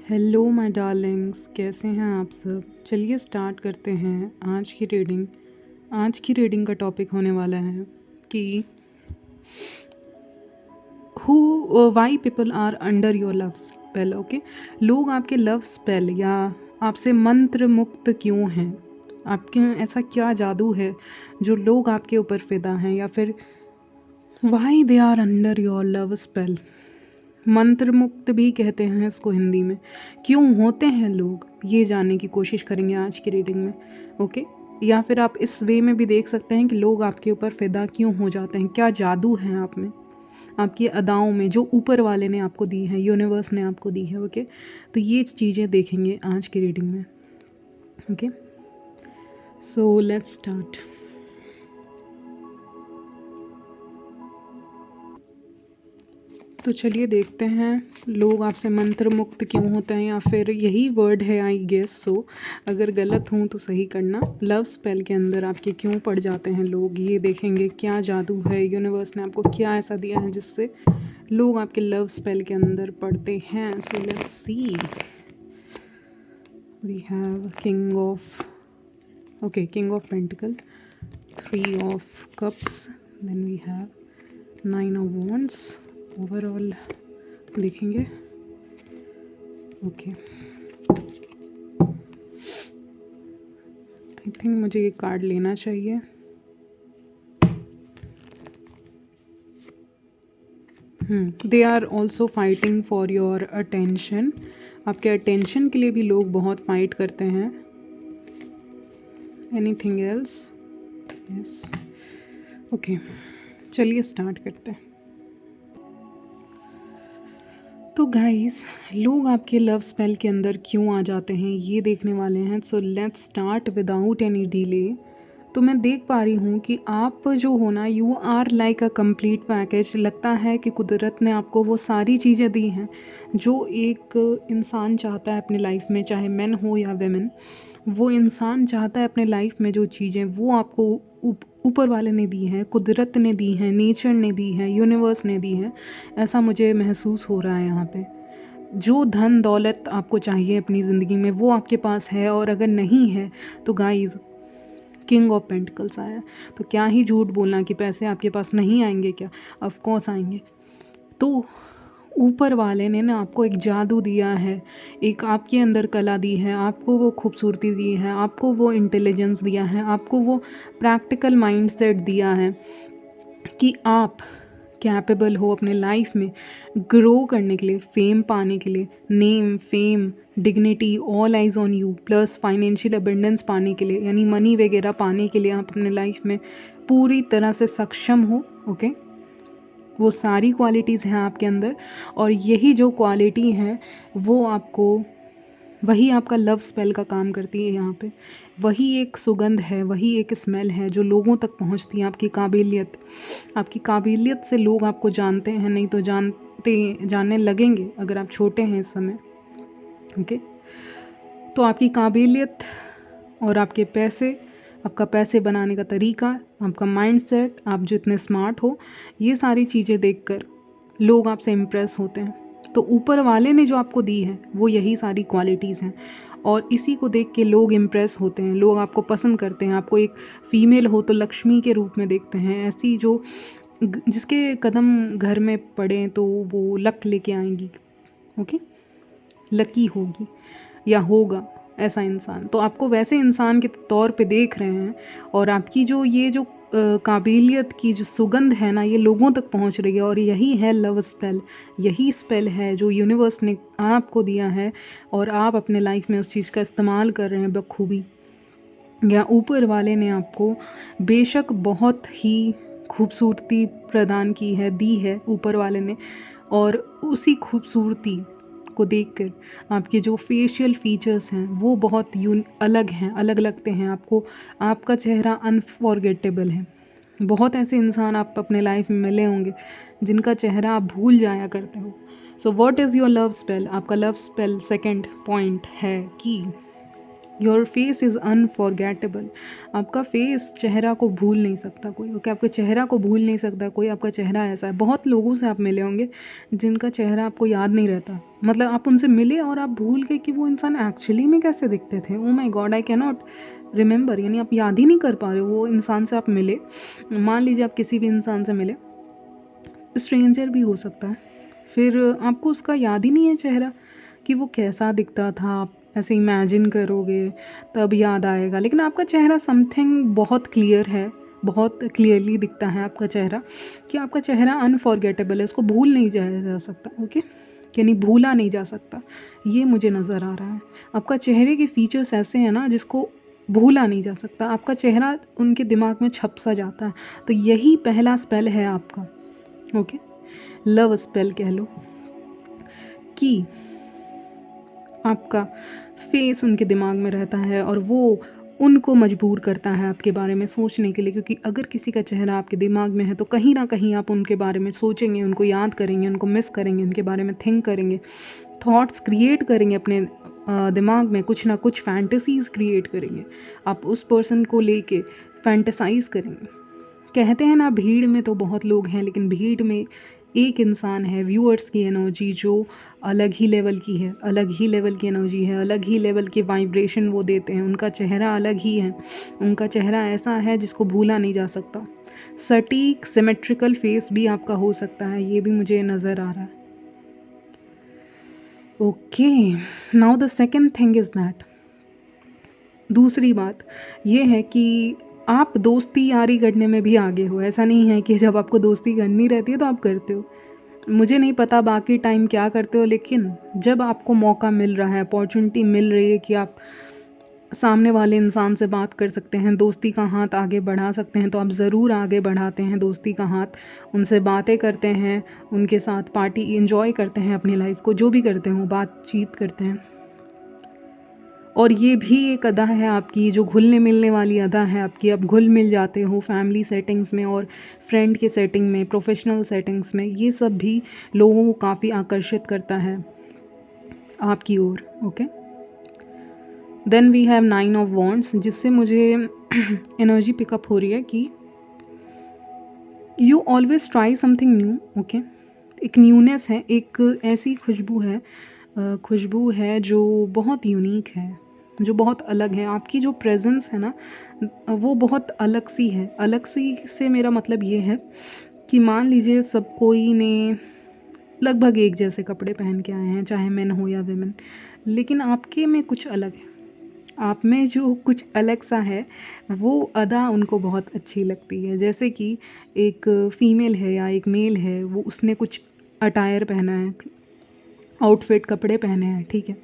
Hello my Darling's, कैसे हैं आप सब। चलिए स्टार्ट करते हैं आज की रीडिंग का टॉपिक होने वाला है कि why people are under your love spell. Okay, लोग आपके लव स्पेल या आपसे मंत्र मुक्त क्यों हैं। आपके ऐसा क्या जादू है जो लोग आपके ऊपर फिदा हैं, या फिर why they are under your love spell. मंत्र मुक्त भी कहते हैं इसको हिंदी में। क्यों होते हैं लोग, ये जानने की कोशिश करेंगे आज की रीडिंग में। ओके, या फिर आप इस वे में भी देख सकते हैं कि लोग आपके ऊपर फिदा क्यों हो जाते हैं। क्या जादू है आप में, आपकी अदाओं में, जो ऊपर वाले ने आपको दी है, यूनिवर्स ने आपको दी है। ओके, तो ये चीज़ें देखेंगे आज की रीडिंग में। Okay, so let's start. तो चलिए देखते हैं लोग आपसे मंत्र मुक्त क्यों होते हैं, या फिर यही वर्ड है आई गेस सो। अगर गलत हूँ तो सही करना। लव स्पेल के अंदर आपके क्यों पड़ जाते हैं लोग, ये देखेंगे। क्या जादू है, यूनिवर्स ने आपको क्या ऐसा दिया है जिससे लोग आपके लव स्पेल के अंदर पड़ते हैं। So let's see. We have king of pentacle, 3 of cups, then we have 9 of wands. Overall देखेंगे। ओके, आई थिंक मुझे ये कार्ड लेना चाहिए। They are also fighting for your attention. आपके अटेंशन के लिए भी लोग बहुत फाइट करते हैं। Anything else? यस। ओके, चलिए स्टार्ट करते हैं। तो गाइस, लोग आपके लव स्पेल के अंदर क्यों आ जाते हैं ये देखने वाले हैं। So let's start without any delay. तो मैं देख पा रही हूँ कि आप जो हो ना, you are like a complete package. लगता है कि कुदरत ने आपको वो सारी चीज़ें दी हैं जो एक इंसान चाहता है अपनी लाइफ में, चाहे मैन हो या वेमेन। वो इंसान चाहता है अपने लाइफ में जो चीज़ें वो आपको ऊपर वाले ने दी हैं, कुदरत ने दी हैं, नेचर ने दी है, यूनिवर्स ने दी है। ऐसा मुझे महसूस हो रहा है यहाँ पे। जो धन दौलत आपको चाहिए अपनी ज़िंदगी में वो आपके पास है, और अगर नहीं है तो गाइस, किंग ऑफ पेंटिकल्स आया। तो क्या ही झूठ बोलना कि पैसे आपके पास नहीं आएंगे, क्या ऑफ कोर्स आएंगे। तो ऊपर वाले ने ना आपको एक जादू दिया है, एक आपके अंदर कला दी है, आपको वो खूबसूरती दी है, आपको वो इंटेलिजेंस दिया है, आपको वो प्रैक्टिकल माइंडसेट दिया है कि आप कैपेबल हो अपने लाइफ में ग्रो करने के लिए, फेम पाने के लिए, name fame dignity all eyes on you, plus financial abundance पाने के लिए, यानी मनी वगैरह पाने के लिए आप अपने लाइफ में पूरी तरह से सक्षम हो। ओके, वो सारी क्वालिटीज़ हैं आपके अंदर, और यही जो क्वालिटी है वो आपको, वही आपका लव स्पेल का काम करती है यहाँ पे। वही एक सुगंध है, वही एक स्मेल है जो लोगों तक पहुँचती है। आपकी काबिलियत से लोग आपको जानते हैं, नहीं तो जानने लगेंगे अगर आप छोटे हैं इस समय। ओके, तो आपकी काबिलियत और आपके पैसे, आपका पैसे बनाने का तरीका, आपका माइंडसेट, आप जितने स्मार्ट हो, ये सारी चीज़ें देखकर लोग आपसे इम्प्रेस होते हैं। तो ऊपर वाले ने जो आपको दी है वो यही सारी क्वालिटीज़ हैं, और इसी को देख के लोग इम्प्रेस होते हैं, लोग आपको पसंद करते हैं। आपको एक फ़ीमेल हो तो लक्ष्मी के रूप में देखते हैं, ऐसी जो जिसके कदम घर में पड़े तो वो लक लेके आएंगी। ओके, लकी होगी या होगा ऐसा इंसान। तो आपको वैसे इंसान के तौर पे देख रहे हैं, और आपकी जो काबिलियत की जो सुगंध है ना, ये लोगों तक पहुंच रही है, और यही है लव स्पेल। यही स्पेल है जो यूनिवर्स ने आपको दिया है, और आप अपने लाइफ में उस चीज़ का इस्तेमाल कर रहे हैं बखूबी। या ऊपर वाले ने आपको बेशक बहुत ही खूबसूरती प्रदान की है, दी है ऊपर वाले ने, और उसी खूबसूरती को देखकर आपके जो फेशियल फीचर्स हैं वो बहुत अलग हैं, अलग लगते हैं आपको। आपका चेहरा अनफॉरगेटेबल है। बहुत ऐसे इंसान आप अपने लाइफ में मिले होंगे जिनका चेहरा आप भूल जाया करते हो। So what is your love spell? आपका लव स्पेल सेकंड पॉइंट है कि योर फेस इज़ अनफॉरगेटेबल। आपका फेस, चेहरा को भूल नहीं सकता कोई, ओके। आपके चेहरा को भूल नहीं सकता कोई। आपका चेहरा ऐसा है, बहुत लोगों से आप मिले होंगे जिनका चेहरा आपको याद नहीं रहता, मतलब आप उनसे मिले और आप भूल गए कि वो इंसान एक्चुअली में कैसे दिखते थे। Oh my God, I can not remember, यानी आप याद ही नहीं कर पा रहे हो वो इंसान से आप मिले। मान लीजिए आप किसी भी इंसान से मिले, स्ट्रेंजर भी हो सकता है, फिर आपको उसका याद ही नहीं है चेहरा कि वो कैसा दिखता था। आप ऐसे इमेजिन करोगे तब याद आएगा, लेकिन आपका चेहरा समथिंग बहुत क्लियर है, बहुत क्लियरली दिखता है आपका चेहरा, कि आपका चेहरा अनफॉरगेटेबल है, उसको भूल नहीं जाया जा सकता, ओके। यानी भूला नहीं जा सकता, ये मुझे नज़र आ रहा है। आपका चेहरे के फीचर्स ऐसे हैं ना जिसको भूला नहीं जा सकता, आपका चेहरा उनके दिमाग में छप सा जाता है। तो यही पहला स्पेल है आपका, ओके। लव स्पेल कह लो, कि आपका फेस उनके दिमाग में रहता है और वो उनको मजबूर करता है आपके बारे में सोचने के लिए, क्योंकि अगर किसी का चेहरा आपके दिमाग में है तो कहीं ना कहीं आप उनके बारे में सोचेंगे, उनको याद करेंगे, उनको मिस करेंगे, उनके बारे में थिंक करेंगे, थॉट्स क्रिएट करेंगे अपने दिमाग में, कुछ ना कुछ फैंटेसीज़ क्रिएट करेंगे, आप उस पर्सन को लेके फैंटेसाइज करेंगे। कहते हैं ना, भीड़ में तो बहुत लोग हैं, लेकिन भीड़ में एक इंसान है, व्यूअर्स की एनर्जी जो अलग ही लेवल की है, अलग ही लेवल की एनर्जी है, अलग ही लेवल के वाइब्रेशन वो देते हैं। उनका चेहरा अलग ही है, उनका चेहरा ऐसा है जिसको भूला नहीं जा सकता। सटीक सिमेट्रिकल फेस भी आपका हो सकता है, ये भी मुझे नज़र आ रहा है, okay. Now the second thing is that, दूसरी बात ये है कि आप दोस्ती यारी करने में भी आगे हो। ऐसा नहीं है कि जब आपको दोस्ती करनी रहती है तो आप करते हो। मुझे नहीं पता बाकी टाइम क्या करते हो, लेकिन जब आपको मौका मिल रहा है, अपॉर्चुनिटी मिल रही है कि आप सामने वाले इंसान से बात कर सकते हैं, दोस्ती का हाथ आगे बढ़ा सकते हैं, तो आप ज़रूर आगे बढ़ाते हैं दोस्ती का हाथ, उनसे बातें करते हैं, उनके साथ पार्टी एंजॉय करते हैं, अपनी लाइफ को जो भी करते हो बातचीत करते हैं। और ये भी एक अदा है आपकी, जो घुलने मिलने वाली अदा है आपकी। आप घुल मिल जाते हो फैमिली सेटिंग्स में और फ्रेंड के सेटिंग में, प्रोफेशनल सेटिंग्स में, ये सब भी लोगों को काफ़ी आकर्षित करता है आपकी ओर, okay. Then we have 9 of wands, जिससे मुझे एनर्जी पिकअप हो रही है कि you always try something new, okay. एक न्यूनेस है, एक ऐसी खुशबू है जो बहुत यूनिक है, जो बहुत अलग है। आपकी जो प्रेजेंस है ना, वो बहुत अलग सी है। अलग सी से मेरा मतलब ये है कि मान लीजिए सब कोई ने लगभग एक जैसे कपड़े पहन के आए हैं, चाहे मेन हो या वेमेन, लेकिन आपके में कुछ अलग है। आप में जो कुछ अलग सा है, वो अदा उनको बहुत अच्छी लगती है। जैसे कि एक फ़ीमेल है या एक मेल है, वो उसने कुछ अटायर पहना है, आउटफिट, कपड़े पहने हैं, ठीक है,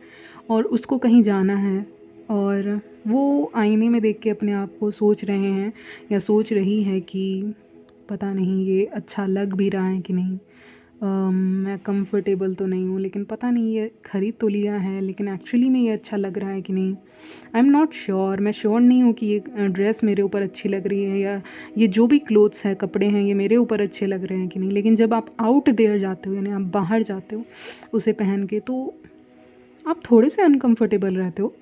और उसको कहीं जाना है, और वो आईने में देख के अपने आप को सोच रहे हैं या सोच रही है कि पता नहीं ये अच्छा लग भी रहा है कि नहीं, मैं कंफर्टेबल तो नहीं हूँ, लेकिन पता नहीं ये ख़रीद तो लिया है, लेकिन एक्चुअली में ये अच्छा लग रहा है कि नहीं, आई एम नॉट श्योर। मैं श्योर नहीं हूँ कि ये ड्रेस मेरे ऊपर अच्छी लग रही है, या ये जो भी क्लोथ्स हैं, कपड़े हैं, ये मेरे ऊपर अच्छे लग रहे हैं कि नहीं। लेकिन जब आप आउट देयर जाते हो, यानी आप बाहर जाते हो उसे पहन के, तो आप थोड़े से अनकंफर्टेबल रहते हो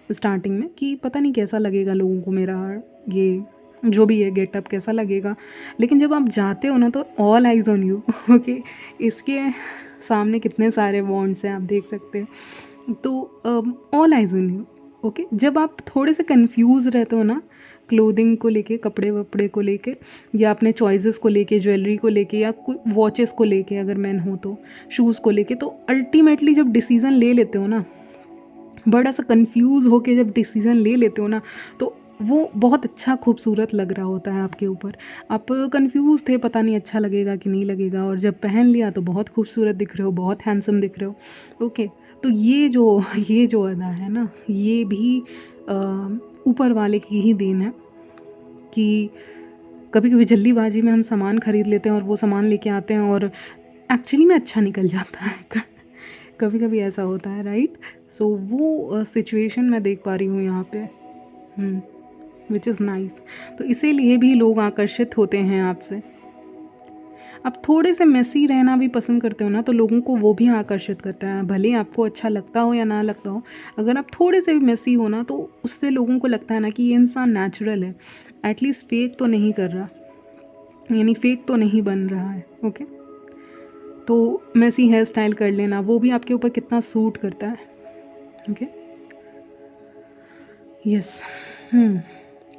स्टार्टिंग में, कि पता नहीं कैसा लगेगा लोगों को मेरा ये जो भी है गेटअप कैसा लगेगा। लेकिन जब आप जाते हो ना, तो all eyes on you, okay. इसके सामने कितने सारे वॉन्ड्स हैं आप देख सकते हैं, तो all eyes on you, okay. जब आप थोड़े से कंफ्यूज रहते हो ना, क्लोथिंग को लेके, कपड़े वपड़े को लेके, या अपने चॉइसेस को लेके, ज्वेलरी को लेके, या वॉचेस को लेके, अगर मैन हो तो शूज़ को लेके, तो अल्टीमेटली जब डिसीज़न ले लेते हो ना, बड़ा सा कंफ्यूज होके जब डिसीज़न ले लेते हो ना, तो वो बहुत अच्छा खूबसूरत लग रहा होता है आपके ऊपर। आप कंफ्यूज थे, पता नहीं अच्छा लगेगा कि नहीं लगेगा, और जब पहन लिया तो बहुत खूबसूरत दिख रहे हो, बहुत हैंडसम दिख रहे हो, ओके। तो ये जो अदा है ना, ये भी ऊपर वाले की ही देन है, कि कभी कभी जल्दीबाजी में हम सामान ख़रीद लेते हैं और वो सामान लेके आते हैं और एक्चुअली में अच्छा निकल जाता है। कभी कभी ऐसा होता है, राइट। सो वो सिचुएशन मैं देख पा रही हूँ यहाँ पे, विच इज़ नाइस। तो इसीलिए भी लोग आकर्षित होते हैं आपसे। आप थोड़े से मेसी रहना भी पसंद करते हो ना, तो लोगों को वो भी आकर्षित करता है, भले ही आपको अच्छा लगता हो या ना लगता हो। अगर आप थोड़े से भी मेसी हो ना, तो उससे लोगों को लगता है ना कि ये इंसान नेचुरल है, एटलीस्ट फेक तो नहीं कर रहा, यानी फेक तो नहीं बन रहा है। ओके, तो मेसी हेयर स्टाइल कर लेना, वो भी आपके ऊपर कितना सूट करता है। Okay, yes.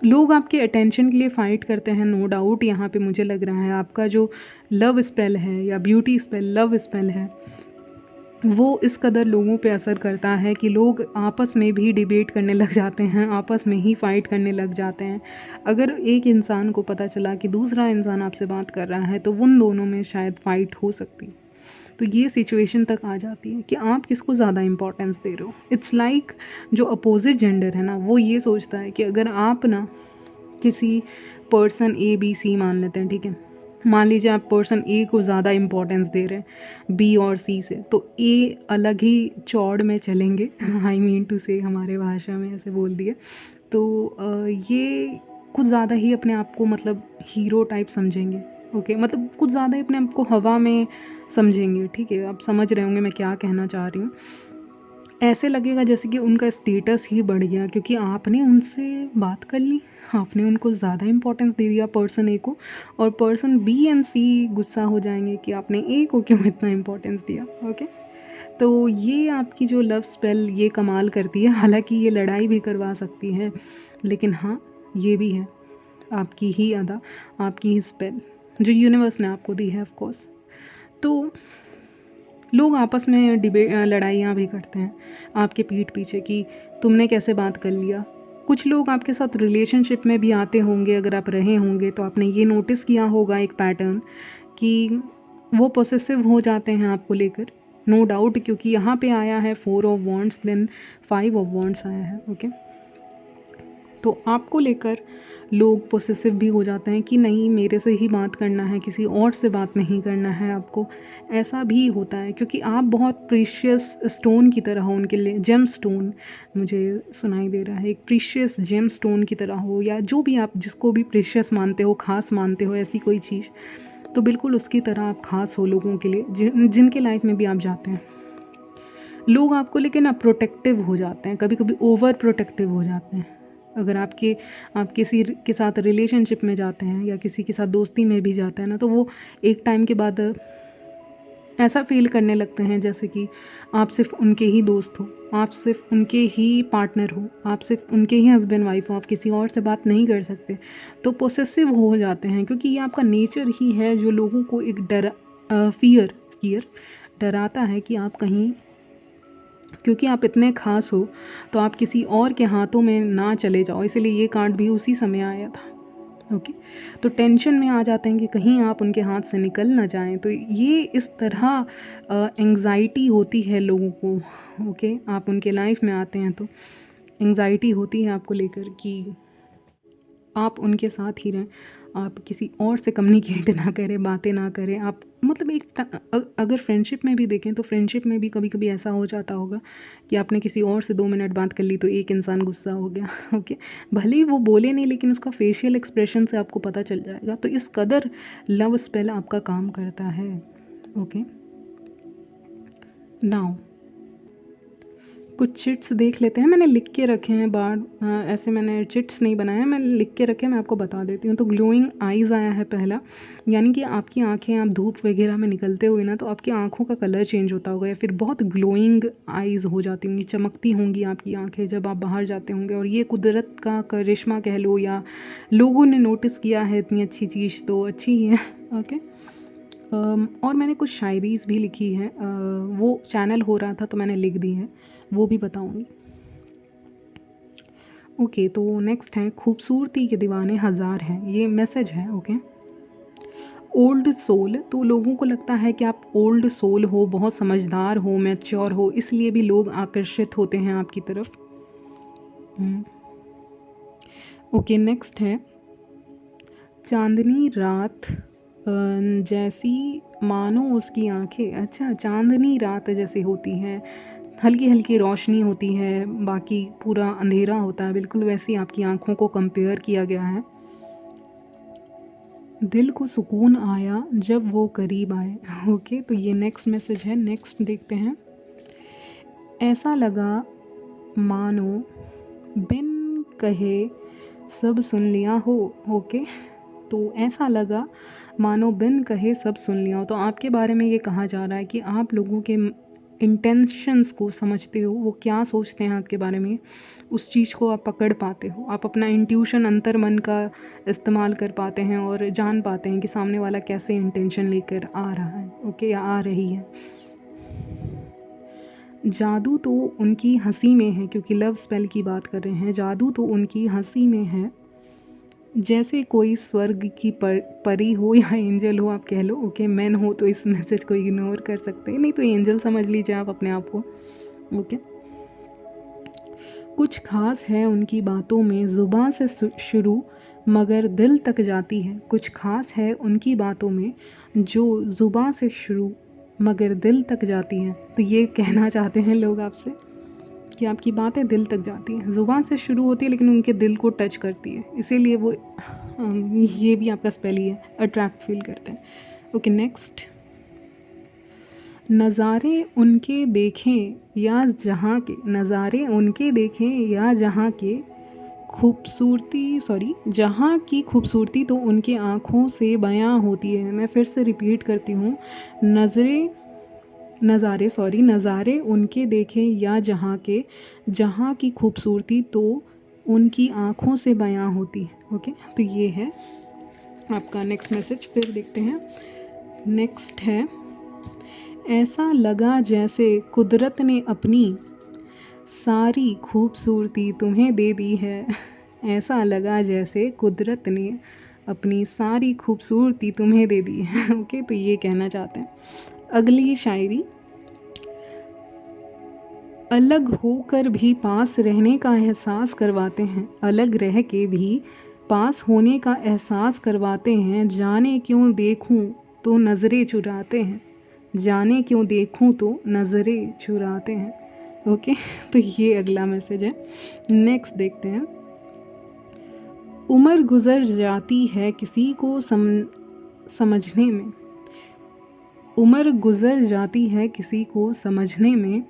लोग आपके अटेंशन के लिए फ़ाइट करते हैं, नो डाउट। यहाँ पे मुझे लग रहा है आपका जो लव स्पेल है या ब्यूटी स्पेल, लव स्पेल है, वो इस कदर लोगों पे असर करता है कि लोग आपस में भी डिबेट करने लग जाते हैं, आपस में ही फ़ाइट करने लग जाते हैं। अगर एक इंसान को पता चला कि दूसरा इंसान आपसे बात कर रहा है, तो उन दोनों में शायद फ़ाइट हो सकती है। तो ये सिचुएशन तक आ जाती है कि आप किसको ज़्यादा इम्पोर्टेंस दे रहे हो। इट्स लाइक जो अपोजिट जेंडर है ना, वो ये सोचता है कि अगर आप ना किसी पर्सन ए बी सी मान लेते हैं, ठीक है, मान लीजिए आप पर्सन ए को ज़्यादा इम्पोर्टेंस दे रहे हैं बी और सी से, तो ए अलग ही चौड़ में चलेंगे आई मीन टू से, हमारे भाषा में ऐसे बोल दिए। तो ये कुछ ज़्यादा ही अपने आप को मतलब हीरो टाइप समझेंगे। ओके, मतलब कुछ ज़्यादा ही अपने आप को हवा में समझेंगे। ठीक है, आप समझ रहे होंगे मैं क्या कहना चाह रही हूँ। ऐसे लगेगा जैसे कि उनका स्टेटस ही बढ़ गया क्योंकि आपने उनसे बात कर ली, आपने उनको ज़्यादा इम्पोर्टेंस दे दिया पर्सन ए को, और पर्सन बी एंड सी गुस्सा हो जाएंगे कि आपने ए को क्यों इतना इम्पोर्टेंस दिया। ओके, तो ये आपकी जो लव स्पेल ये कमाल करती है। हालांकि ये लड़ाई भी करवा सकती है, लेकिन हाँ, ये भी है आपकी ही अदा, आपकी ही स्पेल जो यूनिवर्स ने आपको दी है ऑफ कोर्स। तो लोग आपस में लड़ाइयाँ भी करते हैं आपके पीठ पीछे कि तुमने कैसे बात कर लिया। कुछ लोग आपके साथ रिलेशनशिप में भी आते होंगे, अगर आप रहे होंगे तो आपने ये नोटिस किया होगा एक पैटर्न कि वो पॉसेसिव हो जाते हैं आपको लेकर, नो डाउट, क्योंकि यहाँ पे आया है 4 of wands, then 5 of wands आया है। ओके, तो आपको लेकर लोग पोसेसिव भी हो जाते हैं कि नहीं, मेरे से ही बात करना है, किसी और से बात नहीं करना है आपको। ऐसा भी होता है क्योंकि आप बहुत प्रीशियस स्टोन की तरह हो उनके लिए, जेम स्टोन मुझे सुनाई दे रहा है, एक प्रीशियस जेम स्टोन की तरह हो, या जो भी आप जिसको भी प्रीशियस मानते हो, ख़ास मानते हो, ऐसी कोई चीज़, तो बिल्कुल उसकी तरह आप ख़ास हो लोगों के लिए जिनके लाइफ में भी आप जाते हैं। लोग आपको लेकिन आप प्रोटेक्टिव हो जाते हैं, कभी कभी ओवर प्रोटेक्टिव हो जाते हैं। अगर आप किसी के साथ रिलेशनशिप में जाते हैं या किसी के साथ दोस्ती में भी जाते हैं ना, तो वो एक टाइम के बाद ऐसा फील करने लगते हैं जैसे कि आप सिर्फ उनके ही दोस्त हो, आप सिर्फ उनके ही पार्टनर हो, आप सिर्फ उनके ही हस्बैंड वाइफ हो, आप किसी और से बात नहीं कर सकते। तो पोसेसिव हो जाते हैं क्योंकि ये आपका नेचर ही है जो लोगों को एक फियर डराता है कि आप कहीं, क्योंकि आप इतने ख़ास हो तो आप किसी और के हाथों में ना चले जाओ, इसलिए ये कार्ड भी उसी समय आया था। ओके, तो टेंशन में आ जाते हैं कि कहीं आप उनके हाथ से निकल ना जाएं, तो ये इस तरह एंग्जाइटी होती है लोगों को। ओके, आप उनके लाइफ में आते हैं तो एंग्जाइटी होती है आपको लेकर कि आप उनके साथ ही रहें, आप किसी और से कम्युनिकेट ना करें, बातें ना करें। आप मतलब अगर फ्रेंडशिप में भी देखें तो फ्रेंडशिप में भी कभी कभी ऐसा हो जाता होगा कि आपने किसी और से 2 मिनट बात कर ली तो एक इंसान गुस्सा हो गया। ओके, भले ही वो बोले नहीं, लेकिन उसका फेशियल एक्सप्रेशन से आपको पता चल जाएगा। तो इस कदर लव स्पेल आपका काम करता है। ओके, नाउ कुछ चिट्स देख लेते हैं, मैंने लिख के रखे हैं बार, ऐसे मैंने चिट्स नहीं बनाए हैं, मैंने लिख के रखे हैं, मैं आपको बता देती हूँ। तो ग्लोइंग आइज़ आया है पहला, यानी कि आपकी आंखें, आप धूप वगैरह में निकलते हुए ना, तो आपकी आंखों का कलर चेंज होता होगा या फिर बहुत ग्लोइंग आइज़ हो जाती होंगी, चमकती होंगी आपकी आंखें जब आप बाहर जाते होंगे, और ये कुदरत का करिश्मा कह लो या लोगों ने नोटिस किया है इतनी अच्छी चीज़, तो अच्छी ही है। ओके, और मैंने कुछ शायरीज़ भी लिखी है, वो चैनल हो रहा था तो मैंने लिख दी है, वो भी बताऊंगी। ओके, तो नेक्स्ट है खूबसूरती के दीवाने हज़ार हैं, ये मैसेज है। ओके, ओल्ड सोल, तो लोगों को लगता है कि आप ओल्ड सोल हो, बहुत समझदार हो, मैच्योर हो, इसलिए भी लोग आकर्षित होते हैं आपकी तरफ। ओके, नेक्स्ट है चांदनी रात जैसी मानो उसकी आंखें। अच्छा, चांदनी रात जैसे होती है, हल्की हल्की रोशनी होती है, बाकी पूरा अंधेरा होता है, बिल्कुल वैसी आपकी आंखों को कंपेयर किया गया है। दिल को सुकून आया जब वो करीब आए। ओके, तो ये नेक्स्ट मैसेज है। नेक्स्ट देखते हैं। ऐसा लगा मानो बिन कहे सब सुन लिया हो। ओके, तो ऐसा लगा मानो बिन कहे सब सुन लिया हो। तो आपके बारे में ये कहा जा रहा है कि आप लोगों के इंटेंशंस को समझते हो, वो क्या सोचते हैं आपके बारे में, उस चीज़ को आप पकड़ पाते हो। आप अपना इंट्यूशन, अंतर्मन का इस्तेमाल कर पाते हैं और जान पाते हैं कि सामने वाला कैसे इंटेंशन लेकर आ रहा है, ओके, या आ रही है। जादू तो उनकी हंसी में है, क्योंकि लव स्पेल की बात कर रहे हैं। जादू तो उनकी हंसी में है, जैसे कोई स्वर्ग की परी हो या एंजल हो, आप कह लो। ओके, मैन हो तो इस मैसेज को इग्नोर कर सकते हैं, नहीं तो एंजल समझ लीजिए आप अपने आप को। ओके, कुछ खास है उनकी बातों में, ज़ुबान से शुरू मगर दिल तक जाती है। कुछ खास है उनकी बातों में, जो ज़ुबान से शुरू मगर दिल तक जाती है। तो ये कहना चाहते हैं लोग आपसे कि आपकी बातें दिल तक जाती हैं। ज़ुबान से शुरू होती है लेकिन उनके दिल को टच करती है, इसीलिए वो ये भी आपका स्पेल ही है, अट्रैक्ट फील करते हैं। Okay, next. नज़ारे उनके देखें या जहाँ के, नज़ारे उनके देखें या जहाँ के जहाँ की खूबसूरती तो उनके आँखों से बयां होती है। मैं फिर से रिपीट करती हूँ। नज़ारे उनके देखें या जहाँ की खूबसूरती तो उनकी आँखों से बयां होती है। ओके, तो ये है आपका नेक्स्ट मैसेज। फिर देखते हैं। नेक्स्ट है, ऐसा लगा जैसे कुदरत ने अपनी सारी खूबसूरती तुम्हें दे दी है। ऐसा लगा जैसे कुदरत ने अपनी सारी खूबसूरती तुम्हें दे दी है। ओके, तो ये कहना चाहते हैं। अगली शायरी। अलग होकर भी पास रहने का एहसास करवाते हैं, अलग रह के भी पास होने का एहसास करवाते हैं। जाने क्यों देखूं तो नज़रें चुराते हैं, जाने क्यों देखूं तो नज़रें चुराते हैं। ओके, तो ये अगला मैसेज है। नेक्स्ट देखते हैं। उम्र गुज़र जाती है किसी को समझने में, उम्र गुज़र जाती है किसी को समझने में,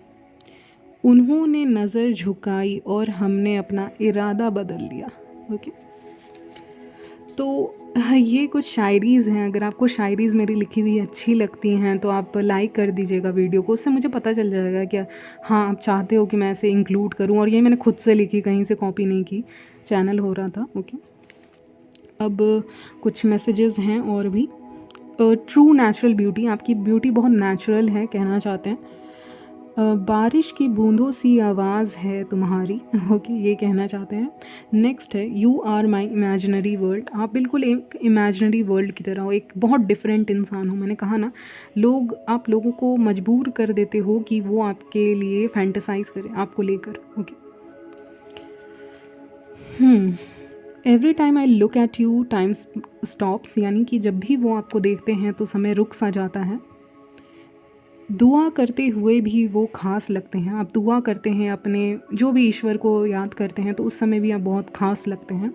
उन्होंने नज़र झुकाई और हमने अपना इरादा बदल लिया। ओके, तो ये कुछ शायरीज़ हैं। अगर आपको शायरीज़ मेरी लिखी हुई अच्छी लगती हैं तो आप लाइक कर दीजिएगा वीडियो को, उससे मुझे पता चल जाएगा कि हाँ, आप चाहते हो कि मैं ऐसे इंक्लूड करूँ। और ये मैंने खुद से लिखी, कहीं से कॉपी नहीं की, चैनल हो रहा था। ओके, अब कुछ मैसेजेस हैं और भी। ट्रू नेचुरल ब्यूटी, आपकी ब्यूटी बहुत नेचुरल है, कहना चाहते हैं। बारिश की बूंदों सी आवाज़ है तुम्हारी। ओके, ये कहना चाहते हैं। नेक्स्ट है, you are my imaginary world, आप बिल्कुल एक इमेजिनरी वर्ल्ड की तरह हो, एक बहुत डिफरेंट इंसान हो। मैंने कहा ना, आप लोगों को मजबूर कर देते हो कि वो आपके लिए फैंटेसाइज करें आपको लेकर। Okay, every time I look at you time stops, यानी कि जब भी वो आपको देखते हैं तो समय रुक सा जाता है। दुआ करते हुए भी वो ख़ास लगते हैं, आप दुआ करते हैं अपने जो भी ईश्वर को याद करते हैं तो उस समय भी आप बहुत ख़ास लगते हैं।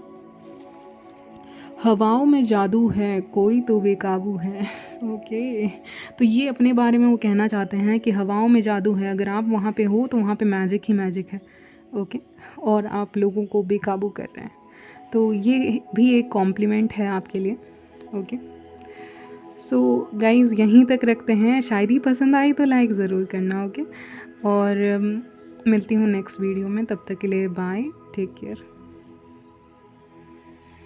हवाओं में जादू है कोई तो बेकाबू है। ओके, तो ये अपने बारे में वो कहना चाहते हैं कि हवाओं में जादू है, अगर आप वहाँ पे हो तो वहाँ पे मैजिक ही मैजिक है। ओके, और आप लोगों को बेकाबू कर रहे हैं, तो ये भी एक कॉम्प्लीमेंट है आपके लिए। ओके, सो गाइज़ यहीं तक रखते हैं। शायरी पसंद आई तो लाइक ज़रूर करना। ओके, और मिलती हूँ नेक्स्ट वीडियो में, तब तक के लिए बाय, टेक केयर।